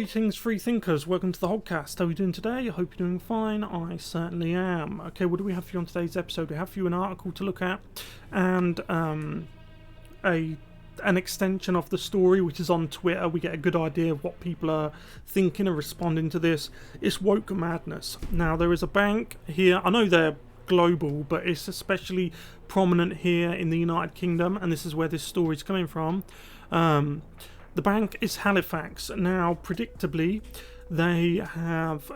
Greetings, free thinkers. Welcome to the Hoggcast. How are we doing today? I hope you're doing fine. I certainly am. Okay, what do we have for you on today's episode? We have for you an article to look at and an extension of the story, which is on Twitter. We get a good idea of what people are thinking and responding to this. It's woke madness. Now, there is a bank here. I know they're global, but it's especially prominent here in the United Kingdom, and this is where this story is coming from. The bank is Halifax. Now, predictably, they have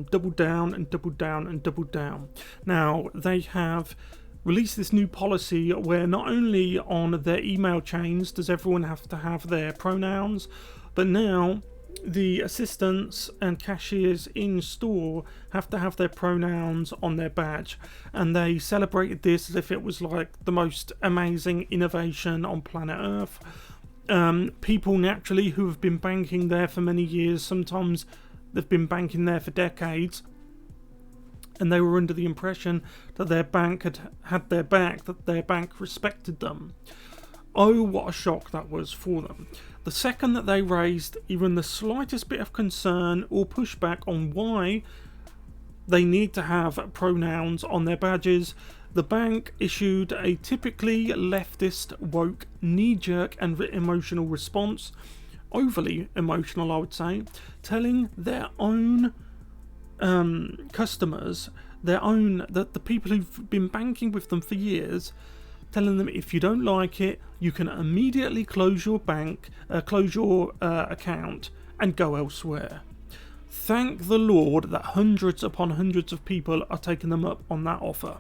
doubled down and doubled down and doubled down. Now, they have released this new policy where not only on their email chains does everyone have to have their pronouns, but now the assistants and cashiers in store have to have their pronouns on their badge. And they celebrated this as if it was like the most amazing innovation on planet Earth. People naturally who have been banking there for many years, sometimes they've been banking there for decades, and they were under the impression that their bank had their back, that their bank respected them. Oh, what a shock that was for them. The second that they raised even the slightest bit of concern or pushback on why they need to have pronouns on their badges, the bank issued a typically leftist, woke, knee-jerk and emotional response, overly emotional I would say, telling their own customers, that the people who've been banking with them for years, telling them if you don't like it, you can immediately close your account and go elsewhere. Thank the Lord that hundreds upon hundreds of people are taking them up on that offer.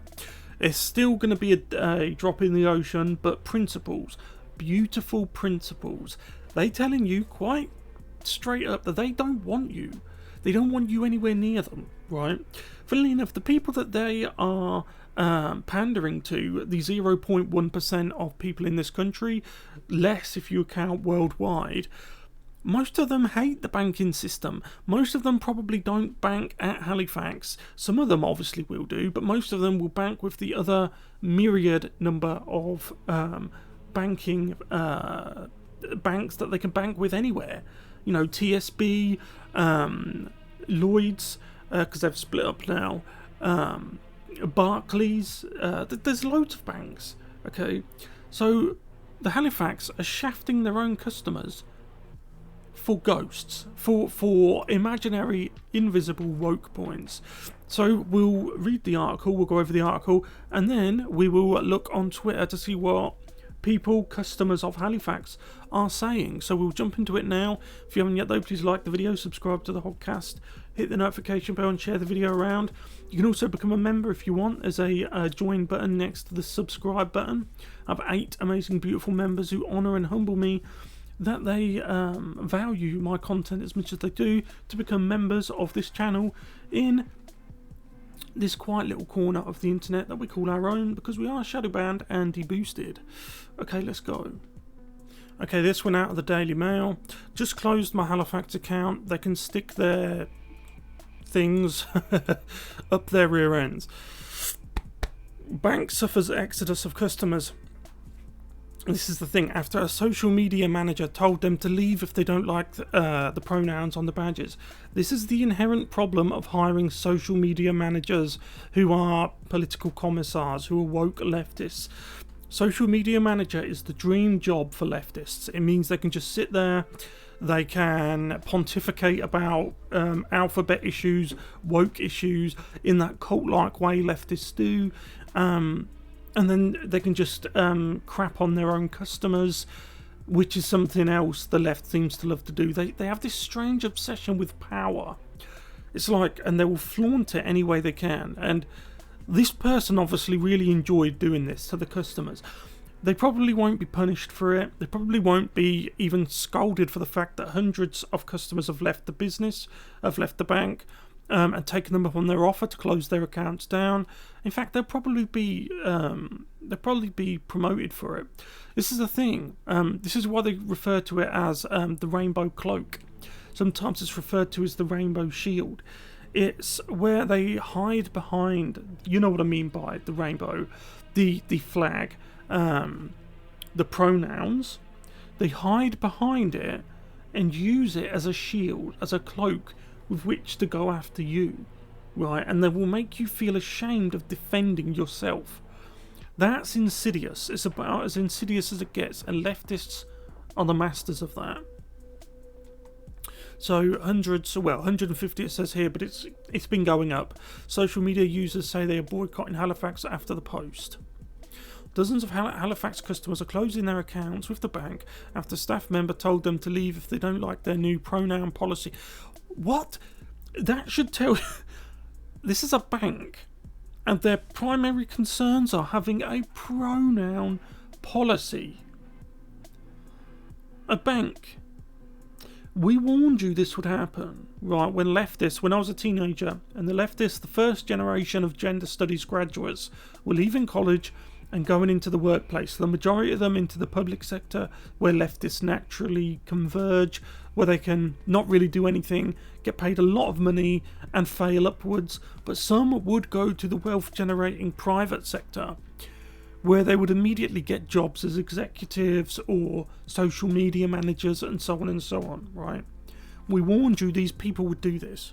It's still going to be a drop in the ocean, but principles, beautiful principles. They're telling you quite straight up that they don't want you. They don't want you anywhere near them, right? Funnily enough, the people that they are pandering to, the 0.1% of people in this country, less if you count worldwide, most of them hate the banking system. Most of them probably don't bank at Halifax. Some of them obviously will do, but most of them will bank with the other myriad number of banking banks that they can bank with anywhere. You know, TSB, Lloyd's, because they've split up now, Barclays, there's loads of banks, okay? So the Halifax are shafting their own customers for ghosts, for imaginary, invisible woke points. So we'll read the article, we'll go over the article, and then we will look on Twitter to see what people, customers of Halifax, are saying. So we'll jump into it now. If you haven't yet though, please like the video, subscribe to the Hoggcast, hit the notification bell and share the video around. You can also become a member if you want. There's a join button next to the subscribe button. I have 8 amazing, beautiful members who honour and humble me that they value my content as much as they do to become members of this channel in this quiet little corner of the internet that we call our own, because we are shadow banned and deboosted. Okay, let's go. Okay, this went out of the Daily Mail. Just closed my Halifax account. They can stick their things up their rear ends. Bank suffers exodus of customers. This is the thing, after a social media manager told them to leave if they don't like the pronouns on the badges. This is the inherent problem of hiring social media managers who are political commissars, who are woke leftists. Social media manager is the dream job for leftists. It means they can just sit there, they can pontificate about alphabet issues, woke issues, in that cult-like way leftists do. And then they can just crap on their own customers, which is something else the left seems to love to do. They have this strange obsession with power. It's like, and they will flaunt it any way they can. And this person obviously really enjoyed doing this to the customers. They probably won't be punished for it. They probably won't be even scolded for the fact that hundreds of customers have left the business, have left the bank, and taken them up on their offer to close their accounts down. In fact, they'll probably be promoted for it. This is the thing. This is why they refer to it as the rainbow cloak. Sometimes it's referred to as the rainbow shield. It's where they hide behind, you know what I mean by the rainbow, the flag, the pronouns. They hide behind it and use it as a shield, as a cloak with which to go after you, right? And they will make you feel ashamed of defending yourself. That's insidious. It's about as insidious as it gets, and leftists are the masters of that. So 150 it says here, but it's been going up. Social media users say they are boycotting Halifax after the post. Dozens of Halifax customers are closing their accounts with the bank after a staff member told them to leave if they don't like their new pronoun policy. What? That should tell you. This is a bank, and their primary concerns are having a pronoun policy. A bank. We warned you this would happen, right? When I was a teenager, and the first generation of gender studies graduates, were leaving college and going into the workplace. The majority of them into the public sector, where leftists naturally converge, where they can not really do anything, get paid a lot of money and fail upwards. But some would go to the wealth generating private sector, where they would immediately get jobs as executives or social media managers and so on, right? We warned you these people would do this.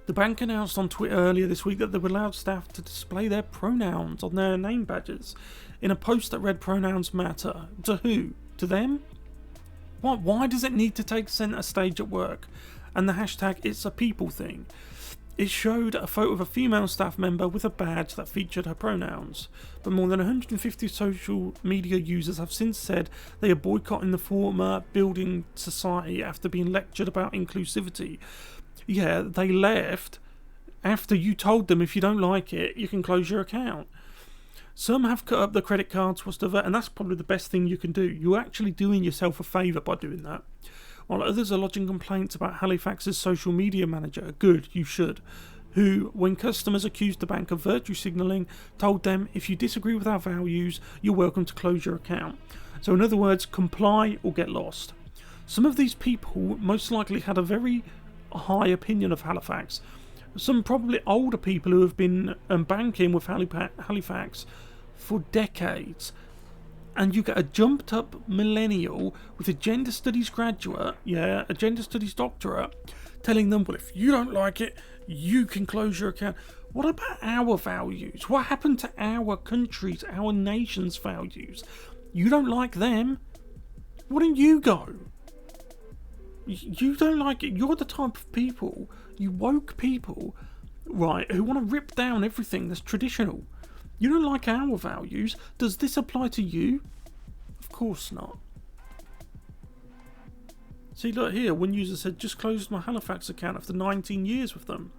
The bank announced on Twitter earlier this week that they would allow staff to display their pronouns on their name badges in a post that read "Pronouns matter." To who? To them? What? Why does it need to take centre stage at work? And the hashtag "It's a people" thing. It showed a photo of a female staff member with a badge that featured her pronouns. But more than 150 social media users have since said they are boycotting the former building society after being lectured about inclusivity. Yeah, they left after you told them if you don't like it, you can close your account. Some have cut up the credit cards, and that's probably the best thing you can do. You're actually doing yourself a favour by doing that. While others are lodging complaints about Halifax's social media manager, good, you should, who, when customers accused the bank of virtue signalling, told them if you disagree with our values, you're welcome to close your account. So in other words, comply or get lost. Some of these people most likely had a very high opinion of Halifax. Some probably older people who have been banking with Halifax for decades. And you get a jumped up millennial with a gender studies graduate, a gender studies doctorate, telling them, well, if you don't like it, you can close your account. What about our values? What happened to our country's, our nation's values? You don't like them? Why don't you go? You don't like it. You're the type of people, you woke people, right, who want to rip down everything that's traditional. You don't like our values. Does this apply to you? Of course not. See, look here, one user said, just closed my Halifax account after 19 years with them.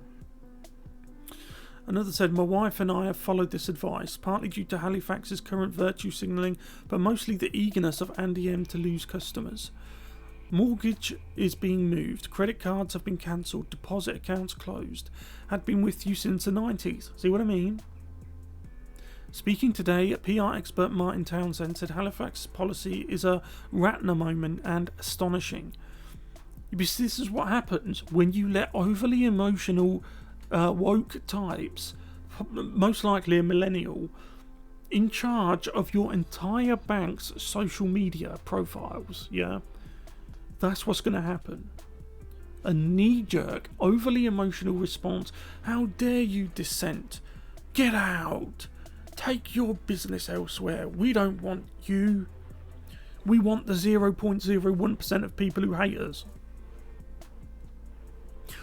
Another said, my wife and I have followed this advice, partly due to Halifax's current virtue signalling, but mostly the eagerness of Andy M to lose customers. Mortgage is being moved, credit cards have been cancelled, deposit accounts closed. Had been with you since the 90s. See what I mean? Speaking today, PR expert Martin Townsend said Halifax's policy is a Ratner moment and astonishing. Because this is what happens when you let overly emotional woke types, most likely a millennial, in charge of your entire bank's social media profiles, yeah? That's what's going to happen. A knee-jerk, overly emotional response. How dare you dissent? Get out! Take your business elsewhere. We don't want you. We want the 0.01% of people who hate us.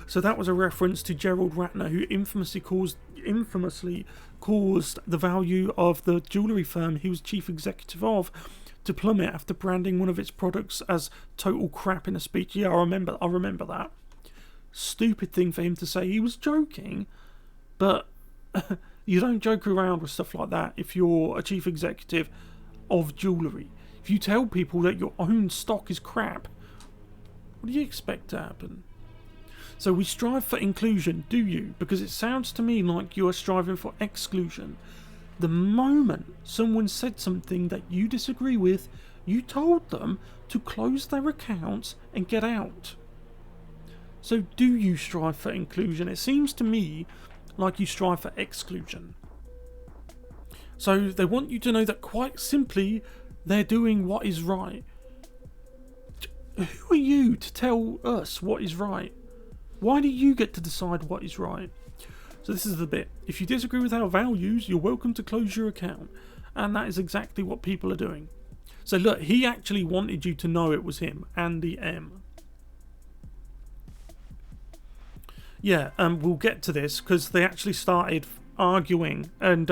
So that was a reference to Gerald Ratner, who infamously caused the value of the jewellery firm he was chief executive of to plummet after branding one of its products as total crap in a speech. Yeah, I remember that. Stupid thing for him to say. He was joking, but you don't joke around with stuff like that if you're a chief executive of jewellery. If you tell people that your own stock is crap, what do you expect to happen? So we strive for inclusion, do you? Because it sounds to me like you are striving for exclusion. The moment someone said something that you disagree with, you told them to close their accounts and get out. So do you strive for inclusion? It seems to me like you strive for exclusion. So they want you to know that quite simply they're doing what is right. who are you to tell us what is right? Why do you get to decide what is right? So this is the bit. If you disagree with our values, you're welcome to close your account. And that is exactly what people are doing. So look, he actually wanted you to know it was him, Andy M. Yeah, we'll get to this because they actually started arguing, and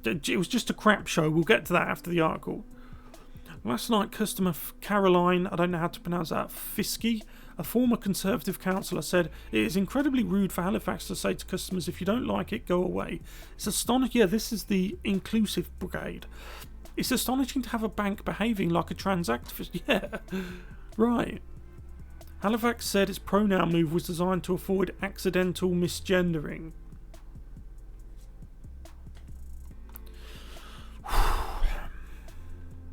it was just a crap show. We'll get to that after the article. Last night, customer Caroline, I don't know how to pronounce that, Fiske, a former Conservative councillor, said it is incredibly rude for Halifax to say to customers, if you don't like it, go away. It's astonishing. Yeah, this is the inclusive brigade. It's astonishing to have a bank behaving like a transactivist. Yeah, right. Halifax said its pronoun move was designed to avoid accidental misgendering.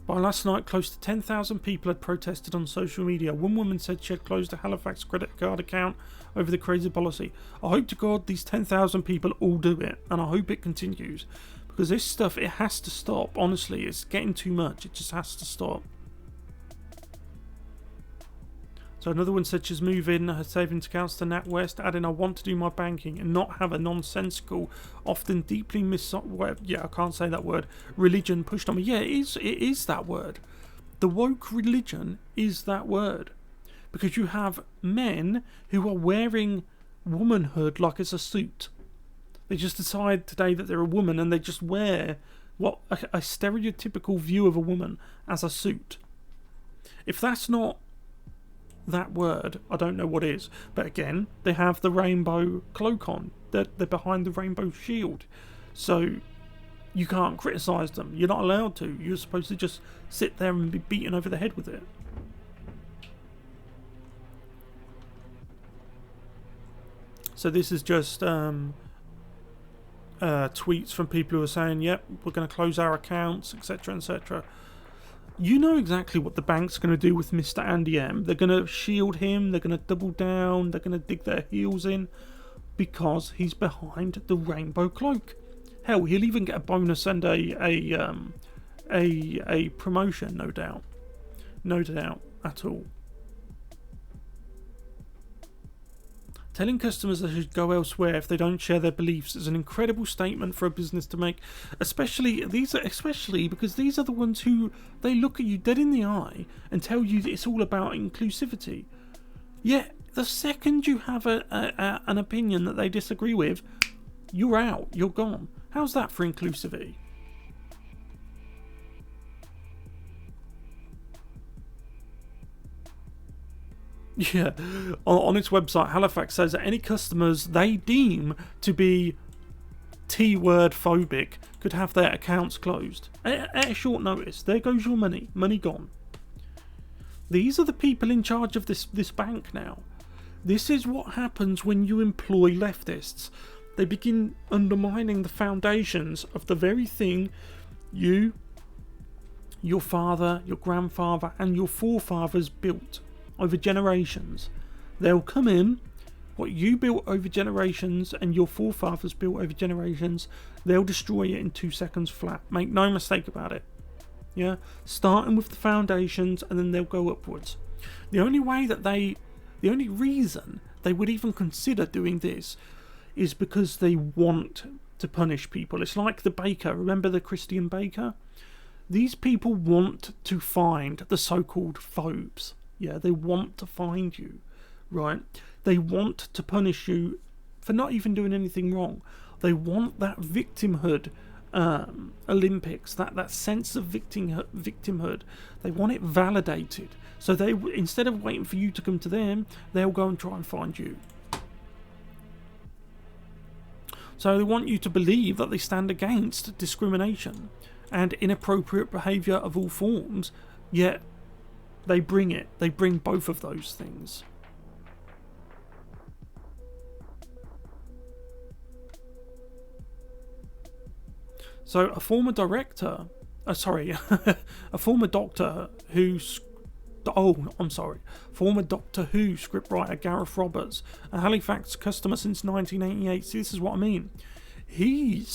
By last night, close to 10,000 people had protested on social media. One woman said she had closed a Halifax credit card account over the crazy policy. I hope to God these 10,000 people all do it, and I hope it continues. Because this stuff, it has to stop. Honestly, it's getting too much. It just has to stop. So another one said she's moving her savings accounts to NatWest, adding, I want to do my banking and not have a nonsensical, often deeply I can't say that word, religion pushed on me. Yeah, it is that word. The woke religion is that word. Because you have men who are wearing womanhood like it's a suit. They just decide today that they're a woman and they just wear what a stereotypical view of a woman as a suit. If that's not that word, I don't know what is. But again, they have the rainbow cloak on. They're behind the rainbow shield. So you can't criticise them. You're not allowed to. You're supposed to just sit there and be beaten over the head with it. So this is just tweets from people who are saying, yep, we're going to close our accounts, etc, etc. You know exactly what the bank's going to do with Mr. Andy M. They're going to shield him, they're going to double down, they're going to dig their heels in because he's behind the rainbow cloak. Hell, he'll even get a bonus and a promotion, no doubt. No doubt at all. Telling customers they should go elsewhere if they don't share their beliefs is an incredible statement for a business to make, especially because these are the ones who they look at you dead in the eye and tell you that it's all about inclusivity. Yet the second you have an opinion that they disagree with, you're out, you're gone. How's that for inclusivity? Yeah, on its website, Halifax says that any customers they deem to be T-word phobic could have their accounts closed. At a short notice, there goes your money. Money gone. These are the people in charge of this bank now. This is what happens when you employ leftists. They begin undermining the foundations of the very thing you, your father, your grandfather, and your forefathers built over generations. They'll come in, what you built over generations and your forefathers built over generations, they'll destroy it in 2 seconds flat. Make no mistake about it. Yeah, starting with the foundations and then they'll go upwards. The only reason they would even consider doing this is because they want to punish people. It's like the baker. Remember the Christian baker? These people want to find the so-called phobes. Yeah, they want to find you, right? They want to punish you for not even doing anything wrong. They want that victimhood Olympics, that sense of victimhood. They want it validated. So they, instead of waiting for you to come to them, they'll go and try and find you. So they want you to believe that they stand against discrimination and inappropriate behaviour of all forms, yet they bring it. They bring both of those things. So a former doctor Who scriptwriter Gareth Roberts, a Halifax customer since 1988. See, this is what I mean. He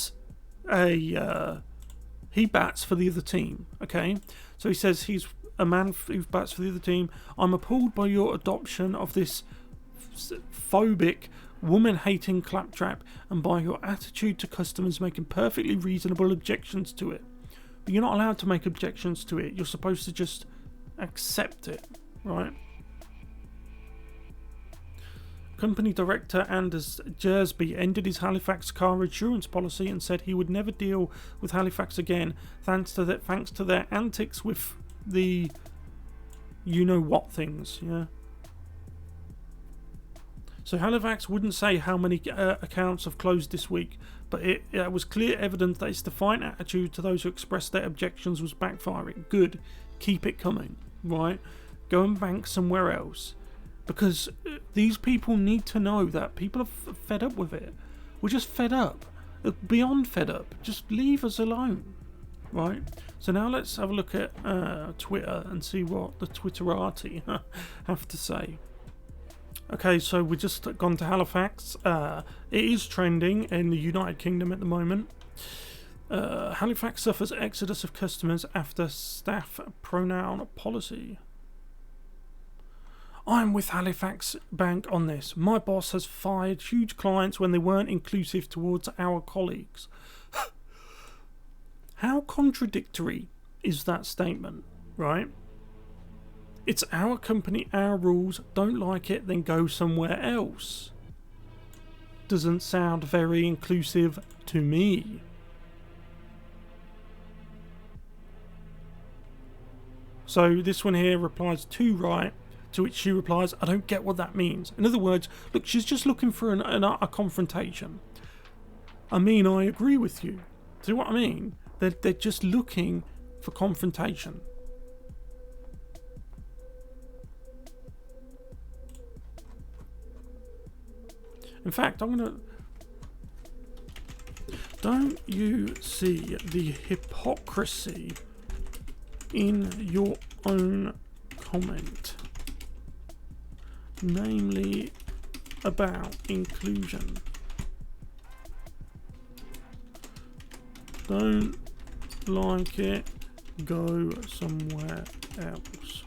bats for the other team. Okay, so he says he's a man who bats for the other team. I'm appalled by your adoption of this phobic, woman-hating claptrap and by your attitude to customers making perfectly reasonable objections to it. But you're not allowed to make objections to it. You're supposed to just accept it, right? Company director Anders Jersby ended his Halifax car insurance policy and said he would never deal with Halifax again, thanks to their antics with the you-know-what things, yeah? So Halifax wouldn't say how many accounts have closed this week, but it was clear evidence that its defiant attitude to those who expressed their objections was backfiring. Good. Keep it coming, right? Go and bank somewhere else. Because these people need to know that people are fed up with it. We're just fed up. Beyond fed up. Just leave us alone. Right? So now let's have a look at Twitter and see what the Twitterati have to say. Okay, so we've just gone to Halifax. It is trending in the United Kingdom at the moment. Halifax suffers exodus of customers after staff pronoun policy. I'm with Halifax Bank on this. My boss has fired huge clients when they weren't inclusive towards our colleagues. How contradictory is that statement, right? It's our company, our rules. Don't like it, then go somewhere else. Doesn't sound very inclusive to me. So this one here replies to right. To which she replies, I don't get what that means. In other words, look, she's just looking for a confrontation. I mean, I agree with you. See what I mean? They're just looking for confrontation. In fact, don't you see the hypocrisy in your own comment? Namely about inclusion. Don't like it, go somewhere else.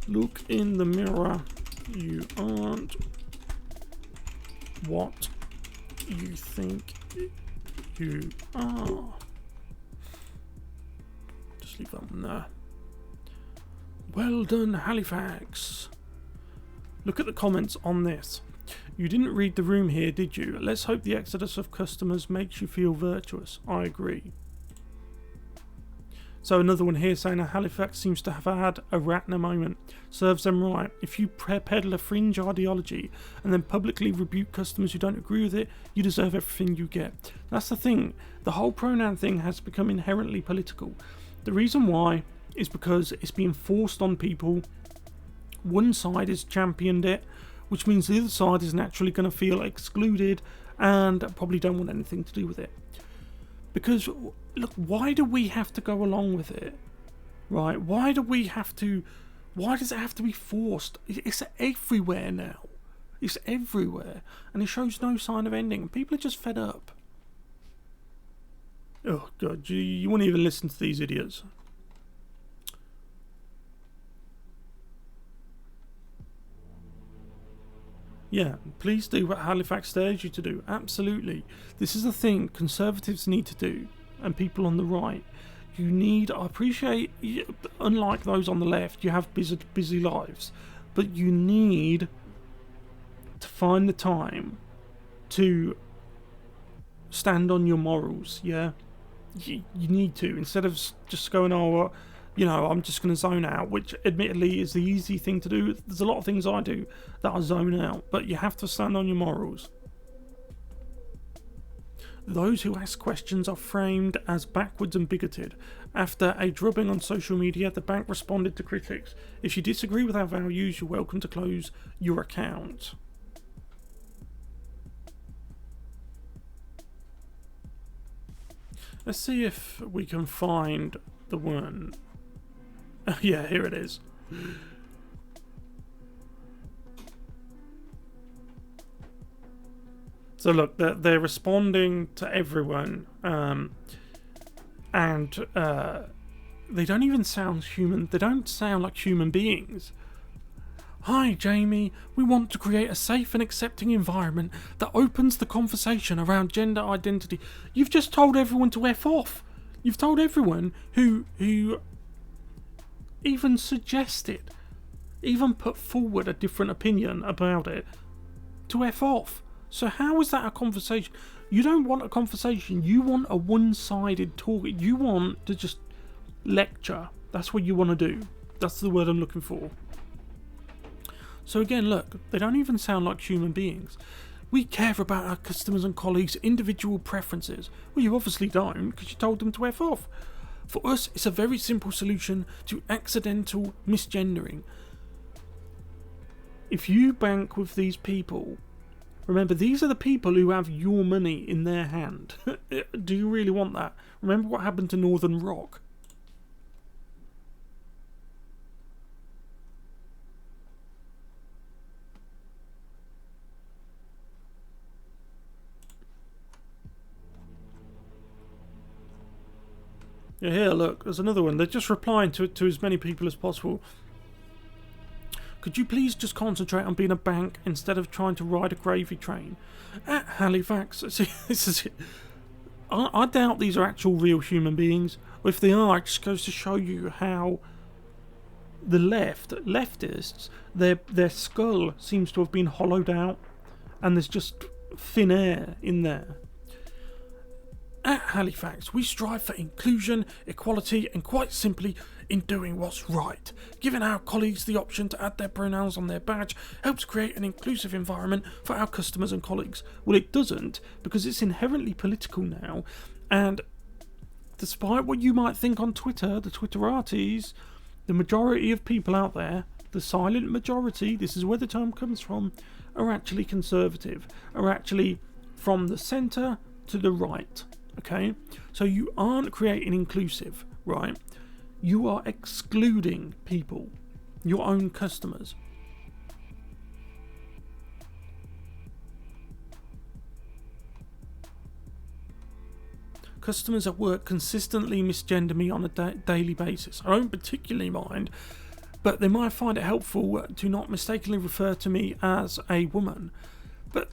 Look in the mirror, you aren't what you think you are. Just leave that one there. Well done, Halifax. Look at the comments on this. You didn't read the room here, did you? Let's hope the exodus of customers makes you feel virtuous. I agree. So another one here saying that Halifax seems to have had a Ratner moment. Serves them right. If you peddle a fringe ideology and then publicly rebuke customers who don't agree with it, you deserve everything you get. That's the thing. The whole pronoun thing has become inherently political. The reason why is because it's being forced on people. One side has championed it, which means the other side is naturally going to feel excluded and probably don't want anything to do with it. Because, look, why do we have to go along with it? Right? Why does it have to be forced? It's everywhere now. It's everywhere. And it shows no sign of ending. People are just fed up. Oh, God, you won't even listen to these idiots. Yeah, please do what Halifax dares you to do. Absolutely. This is the thing Conservatives need to do, and people on the right. I appreciate, unlike those on the left, you have busy lives, but you need to find the time to stand on your morals, yeah? You need to, instead of just going, I'm just going to zone out, which admittedly is the easy thing to do. There's a lot of things I do that I zone out, but you have to stand on your morals. Those who ask questions are framed as backwards and bigoted. After a drubbing on social media, the bank responded to critics. If you disagree with our values, you're welcome to close your account. Let's see if we can find the one. Yeah, here it is. So look, they're responding to everyone, and they don't even sound human. They don't sound like human beings. Hi, Jamie. We want to create a safe and accepting environment that opens the conversation around gender identity. You've just told everyone to F off. You've told everyone who even suggested, even put forward a different opinion about it, to F off. So how is that a conversation? You don't want a conversation. You want a one-sided talk. You want to just lecture. That's what you want to do. That's the word I'm looking for. So again, look, they don't even sound like human beings. We care about our customers and colleagues' individual preferences. Well, you obviously don't, because you told them to F off. For us, it's a very simple solution to accidental misgendering. If you bank with these people, remember, these are the people who have your money in their hand. Do you really want that? Remember what happened to Northern Rock? Yeah, here, look, there's another one. They're just replying to as many people as possible. Could you please just concentrate on being a bank instead of trying to ride a gravy train? At Halifax, see, this is it. I doubt these are actual real human beings. Or if they are, it just goes to show you how the leftists, their skull seems to have been hollowed out, and there's just thin air in there. At Halifax, we strive for inclusion, equality, and quite simply, in doing what's right. Giving our colleagues the option to add their pronouns on their badge helps create an inclusive environment for our customers and colleagues. Well, it doesn't, because it's inherently political now, and despite what you might think on Twitter, the Twitteratis, the majority of people out there, the silent majority, this is where the term comes from, are actually conservative, are actually from the centre to the right. Okay, so you aren't creating inclusive, right? You are excluding people, your own customers. Customers at work consistently misgender me on a daily basis. I don't particularly mind, but they might find it helpful to not mistakenly refer to me as a woman. But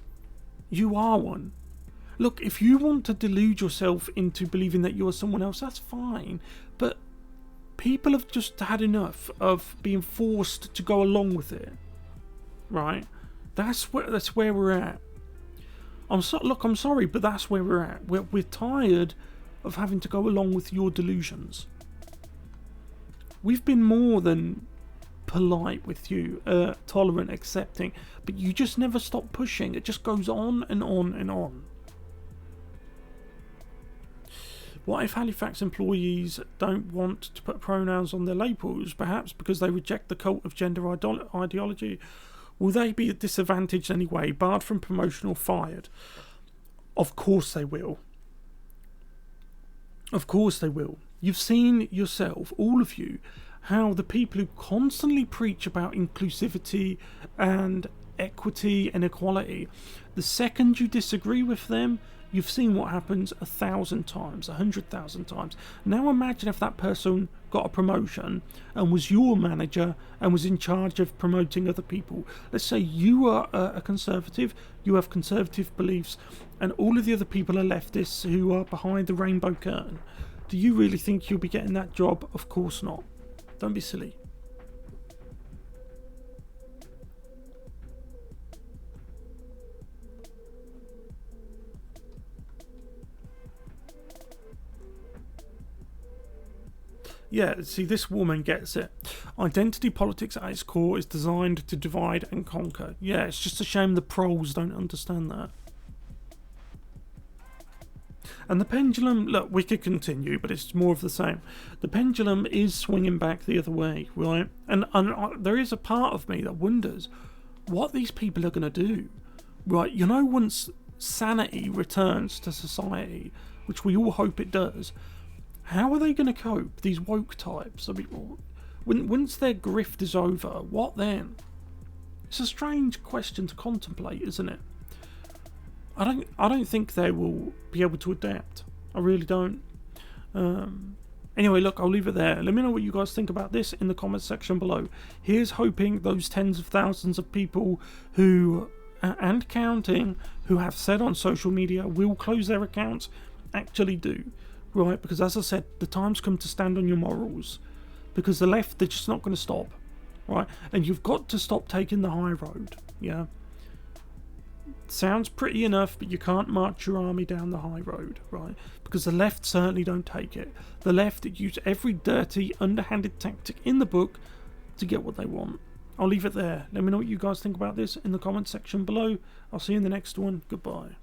you are one. Look, if you want to delude yourself into believing that you're someone else, that's fine. But people have just had enough of being forced to go along with it, right? That's where we're at. I'm sorry, but that's where we're at. We're tired of having to go along with your delusions. We've been more than polite with you, tolerant, accepting, but you just never stop pushing. It just goes on and on and on. What if Halifax employees don't want to put pronouns on their labels, perhaps because they reject the cult of gender ideology? Will they be at disadvantage anyway, barred from promotion or fired? Of course they will. Of course they will. You've seen yourself, all of you, how the people who constantly preach about inclusivity and equity and equality, the second you disagree with them, you've seen what happens 1,000 times, 100,000 times. Now imagine if that person got a promotion and was your manager and was in charge of promoting other people. Let's say you are a conservative, you have conservative beliefs, and all of the other people are leftists who are behind the rainbow curtain. Do you really think you'll be getting that job? Of course not. Don't be silly. Yeah, see, this woman gets it. Identity politics at its core is designed to divide and conquer. Yeah, it's just a shame the proles don't understand that. And the pendulum, look, we could continue, but it's more of the same. The pendulum is swinging back the other way, right? And there is a part of me that wonders what these people are going to do, right? You know, once sanity returns to society, which we all hope it does, how are they going to cope, these woke types? I mean, once their grift is over, what then? It's a strange question to contemplate, isn't it? I don't think they will be able to adapt. I really don't. Anyway, look, I'll leave it there. Let me know what you guys think about this in the comments section below. Here's hoping those tens of thousands of people who, and counting, who have said on social media will close their accounts, actually do. Right? Because as I said, the time's come to stand on your morals. Because the left, they're just not going to stop. Right? And you've got to stop taking the high road. Yeah? Sounds pretty enough, but you can't march your army down the high road, right? Because the left certainly don't take it. The left use every dirty, underhanded tactic in the book to get what they want. I'll leave it there. Let me know what you guys think about this in the comments section below. I'll see you in the next one. Goodbye.